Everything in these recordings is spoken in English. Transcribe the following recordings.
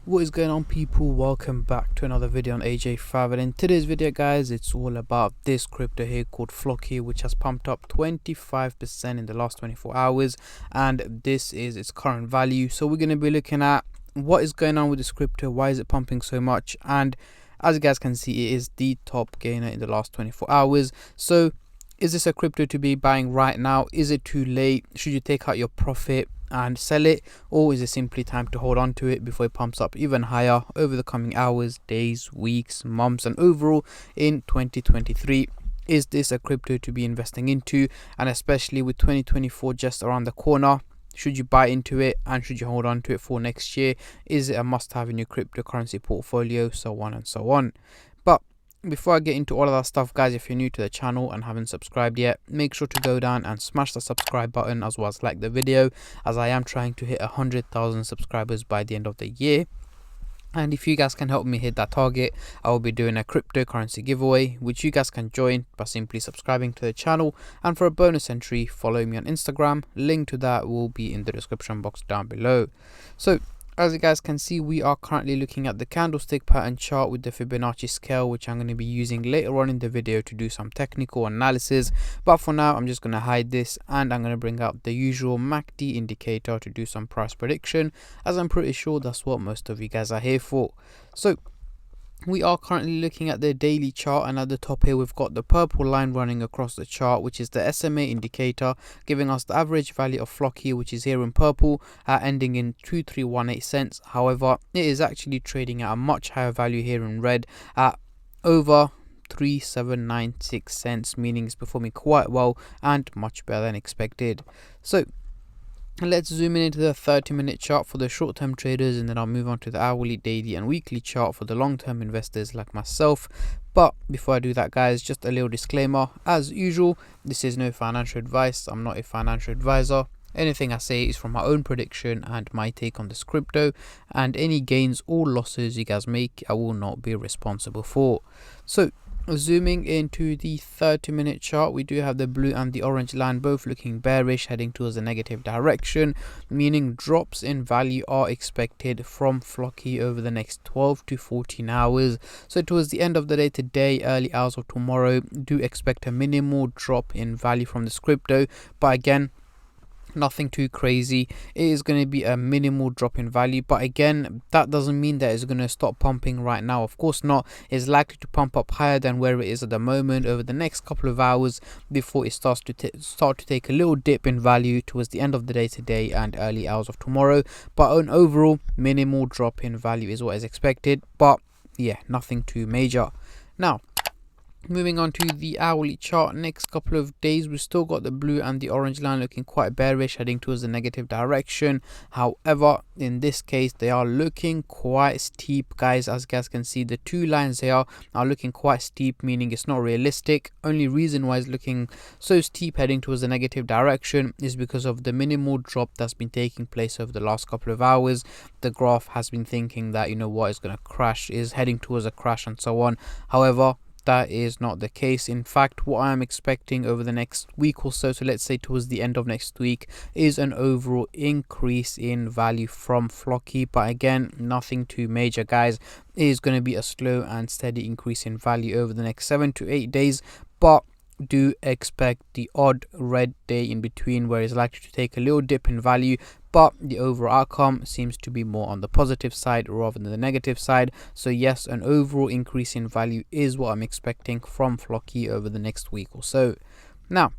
What is going on, people? Welcome back to another video on AJ5, and in today's video guys, it's all about this crypto here called Floki, which has pumped up 25% in the last 24 hours, and this is its current value. So we're going to be looking at what is going on with this crypto, why is it pumping so much, and as you guys can see, it is the top gainer in the last 24 hours. So is this a crypto to be buying right now? Is it too late? Should you take out your profit and sell it, or is it simply time to hold on to it before it pumps up even higher over the coming hours, days, weeks, months, and overall in 2023? Is this a crypto to be investing into? And especially with 2024 just around the corner, should you buy into it, and should you hold on to it for next year? Is it a must-have in your cryptocurrency portfolio? So on and so on. But before I get into all of that stuff, guys, if you're new to the channel and haven't subscribed yet, make sure to go down and smash the subscribe button, as well as like the video, as I am trying to hit 100,000 subscribers by the end of the year. And if you guys can help me hit that target, I will be doing a cryptocurrency giveaway, which you guys can join by simply subscribing to the channel. And for a bonus entry, follow me on Instagram. Link to that will be in the description box down below. So as you guys can see, we are currently looking at the candlestick pattern chart with the Fibonacci scale, which I'm going to be using later on in the video to do some technical analysis. But for now, I'm just going to hide this, and I'm going to bring up the usual MACD indicator to do some price prediction, as I'm pretty sure that's what most of you guys are here for. So we are currently looking at the daily chart, and at the top here we've got the purple line running across the chart, which is the SMA indicator, giving us the average value of Floki, which is here in purple, ending in 2318 cents. However, it is actually trading at a much higher value here in red at over 3796 cents, meaning it's performing quite well and much better than expected. So let's zoom in into the 30-minute chart for the short-term traders, and then I'll move on to the hourly, daily, and weekly chart for the long-term investors like myself. But before I do that, guys, just a little disclaimer. As usual, this is no financial advice. I'm not a financial advisor. Anything I say is from my own prediction and my take on this crypto, and any gains or losses you guys make, I will not be responsible for. So zooming into the 30-minute chart, we do have the blue and the orange line both looking bearish, heading towards a negative direction, meaning drops in value are expected from Floki over the next 12 to 14 hours. So towards the end of the day today, early hours of tomorrow, do expect a minimal drop in value from this crypto, but again, nothing too crazy. It is going to be a minimal drop in value, but again, that doesn't mean that it's going to stop pumping right now. Of course not. It's likely to pump up higher than where it is at the moment over the next couple of hours before it starts to take a little dip in value towards the end of the day today and early hours of tomorrow. But an overall minimal drop in value is what is expected, but yeah, nothing too major. Now moving on to the hourly chart, next couple of days we've still got the blue and the orange line looking quite bearish, heading towards the negative direction. However, in this case, they are looking quite steep, guys. As you guys can see, the two lines here are looking quite steep, meaning it's not realistic. Only reason why it's looking so steep heading towards the negative direction is because of the minimal drop that's been taking place over the last couple of hours. The graph has been thinking that, you know what, is going to crash, is heading towards a crash and so on. However, that is not the case. In fact, what I'm expecting over the next week or so, so let's say towards the end of next week, is an overall increase in value from Floki. But again, nothing too major, guys. It is going to be a slow and steady increase in value over the next 7 to 8 days, but do expect the odd red day in between where it's likely to take a little dip in value, but the overall outcome seems to be more on the positive side rather than the negative side. So yes, an overall increase in value is what I'm expecting from Floki over the next week or so. Now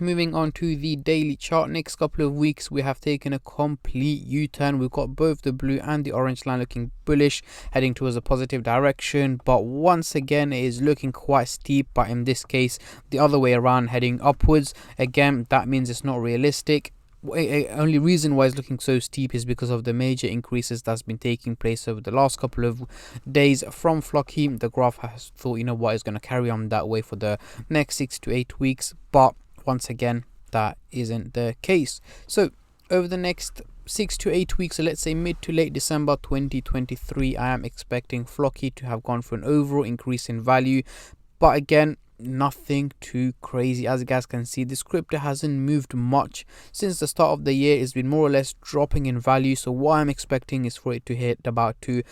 moving on to the daily chart, next couple of weeks we have taken a complete U-turn. We've got both the blue and the orange line looking bullish, heading towards a positive direction, but once again it is looking quite steep, but in this case the other way around, heading upwards. Again, that means it's not realistic. Only reason why it's looking so steep is because of the major increases that's been taking place over the last couple of days from Floki. The graph has thought, you know what, is going to carry on that way for the next 6 to 8 weeks, but once again, that isn't the case. So over the next 6 to 8 weeks, so let's say mid to late December 2023, I am expecting Floki to have gone for an overall increase in value. But again, nothing too crazy. As you guys can see, this crypto hasn't moved much since the start of the year. It's been more or less dropping in value, so what I'm expecting is for it to hit about to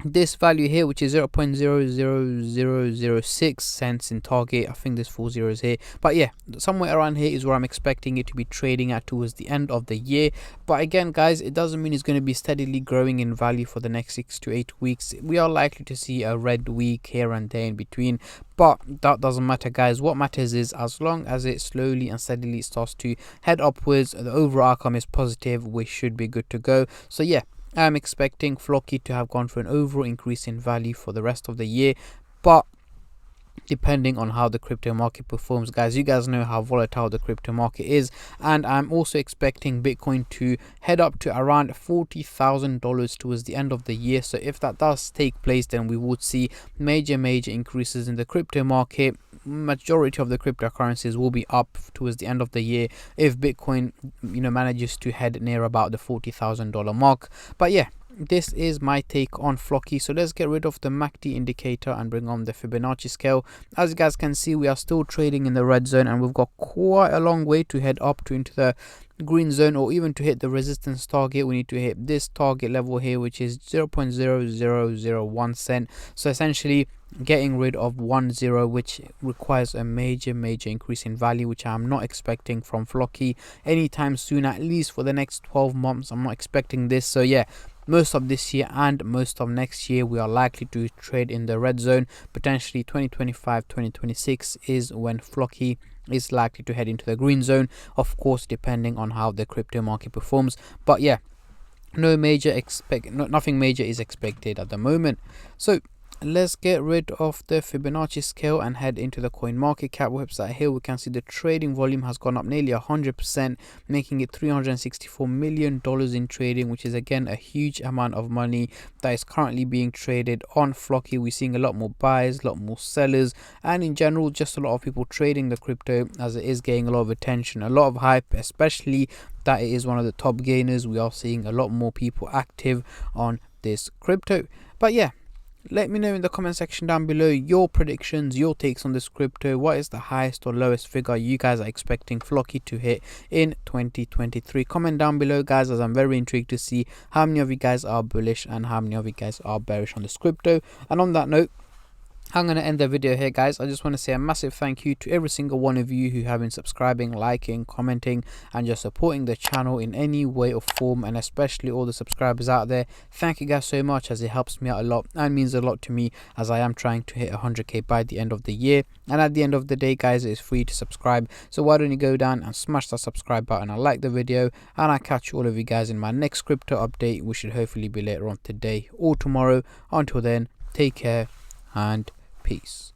this value here, which is 0.00006 cents in target. I think there's 4 zeros here, but yeah, somewhere around here is where I'm expecting it to be trading at towards the end of the year. But again guys, it doesn't mean it's going to be steadily growing in value for the next 6 to 8 weeks. We are likely to see a red week here and there in between, but that doesn't matter guys. What matters is as long as it slowly and steadily starts to head upwards, the overall outcome is positive, we should be good to go. So yeah, I'm expecting Floki to have gone for an overall increase in value for the rest of the year, but depending on how the crypto market performs guys, you guys know how volatile the crypto market is, and I'm also expecting Bitcoin to head up to around $40,000 towards the end of the year. So if that does take place, then we would see major increases in the crypto market. Majority of the cryptocurrencies will be up towards the end of the year if Bitcoin manages to head near about the $40,000 mark. But yeah, this is my take on Floki. So let's get rid of the MACD indicator and bring on the Fibonacci scale. As you guys can see, we are still trading in the red zone, and we've got quite a long way to head up to into the green zone, or even to hit the resistance target. We need to hit this target level here, which is 0.0001 cent. So essentially getting rid of 10, which requires a major increase in value, which I'm not expecting from Floki anytime soon, at least for the next 12 months. I'm not expecting this. So yeah, most of this year and most of next year we are likely to trade in the red zone. Potentially 2025-2026 is when Floki is likely to head into the green zone, of course depending on how the crypto market performs. But yeah, nothing major is expected at the moment. So let's get rid of the Fibonacci scale and head into the CoinMarketCap website. Here we can see the trading volume has gone up nearly 100%, making it $364 million in trading, which is again a huge amount of money that is currently being traded on Floki. We're seeing a lot more buyers, a lot more sellers, and in general just a lot of people trading the crypto, as it is getting a lot of attention, a lot of hype, especially that it is one of the top gainers. We are seeing a lot more people active on this crypto. But yeah, let me know in the comment section down below your predictions, your takes on this crypto. What is the highest or lowest figure you guys are expecting Floki to hit in 2023? Comment down below guys, as I'm very intrigued to see how many of you guys are bullish and how many of you guys are bearish on this crypto. And on that note, I'm going to end the video here guys. I just want to say a massive thank you to every single one of you who have been subscribing, liking, commenting, and just supporting the channel in any way or form, and especially all the subscribers out there. Thank you guys so much, as it helps me out a lot and means a lot to me, as I am trying to hit 100k by the end of the year. And at the end of the day guys, it's free to subscribe, so why don't you go down and smash that subscribe button and like the video, and I'll catch all of you guys in my next crypto update, which should hopefully be later on today or tomorrow. Until then, take care and peace.